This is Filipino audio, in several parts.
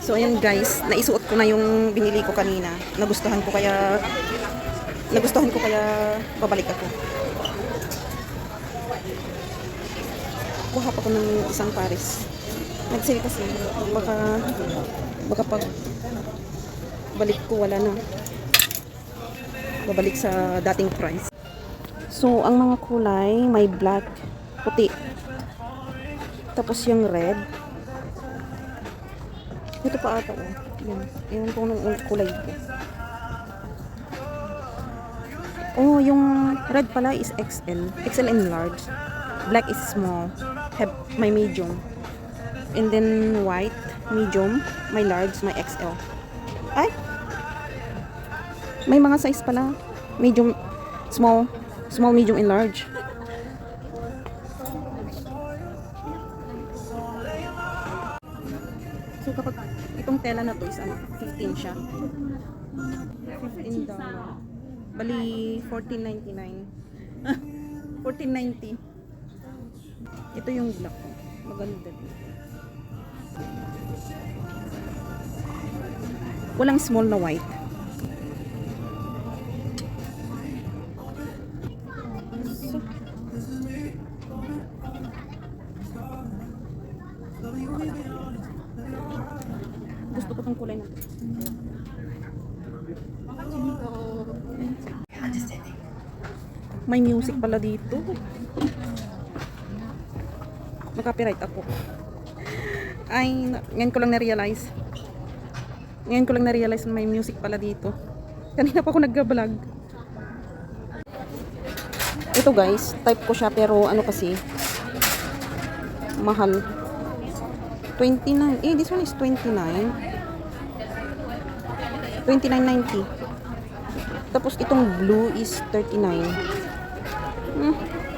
So ayan guys, naisuot ko na yung binili ko kanina. Nagustuhan ko kaya babalik ako. Kuha pa ko ng isang pares. Nag-sale kasi baka pag balik ko wala na. Babalik sa dating price. So ang mga kulay, may black, puti. Tapos yung red. Ito pa ata oh. Yan. Ewan ko ng kulay ko. Oh, yung red pala is XL. XL and large. Black is small. May medium. And then white, medium, may large, may XL. Ay! May mga size pala. Medium, small, medium, and large. So kapag itong tela na to is 15 siya. $15. Bali, $14.99. $14.90. Ito yung black. Maganda din. Walang small na white. So, gusto ko tong kulay na to. May music pala dito. Naka-copyright ako. Ay, ngayon ko lang na-realize. Na may music pala dito. Kanina pa ako nag-vlog. Ito guys, type ko siya pero ano kasi mahal. 29. This one is 29. $29.90. Tapos itong blue is 39.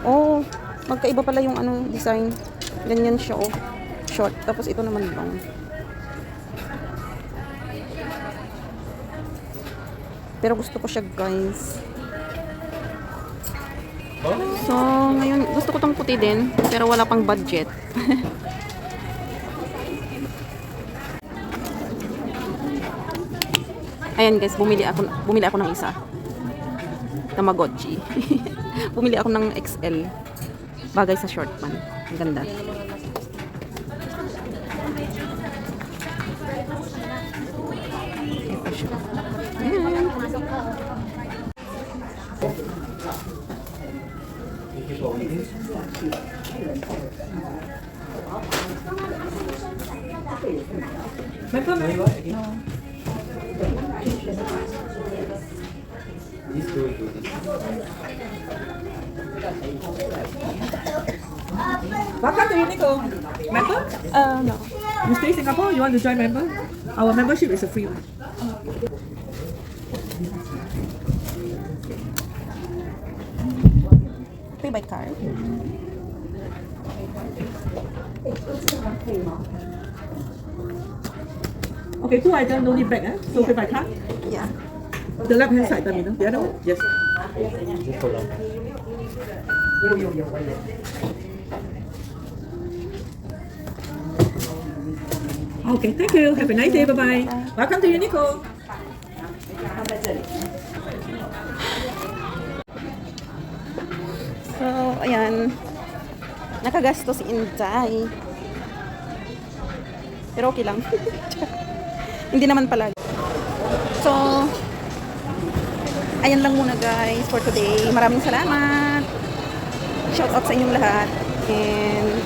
Oh, magkaiba pala yung design. Ganyan siya oh. Short. Tapos ito naman long. Pero gusto ko siya guys. So, ngayon gusto ko tong puti din, pero wala pang budget. Ayan guys, bumili ako ng isa. Tamagotchi. Bumili ako ng XL. Bagay sa short man. Ang ganda. Ito siya. Ayan. Welcome to Uniqlo. Member? No. You stay in Singapore? You want to join member? Our membership is a free one. Pay by card. Okay, 2 items, no need bag, eh? So pay by card. Yeah. The left hand side, terminal. The other one? Yes. Okay, thank you. Have a nice day. Bye-bye. Welcome to Uniqlo. So, ayan. Nakagasto si Inday. Pero okay lang. Hindi naman pala. So, ayan lang muna guys for today. Maraming salamat. Shout out sa inyong lahat. And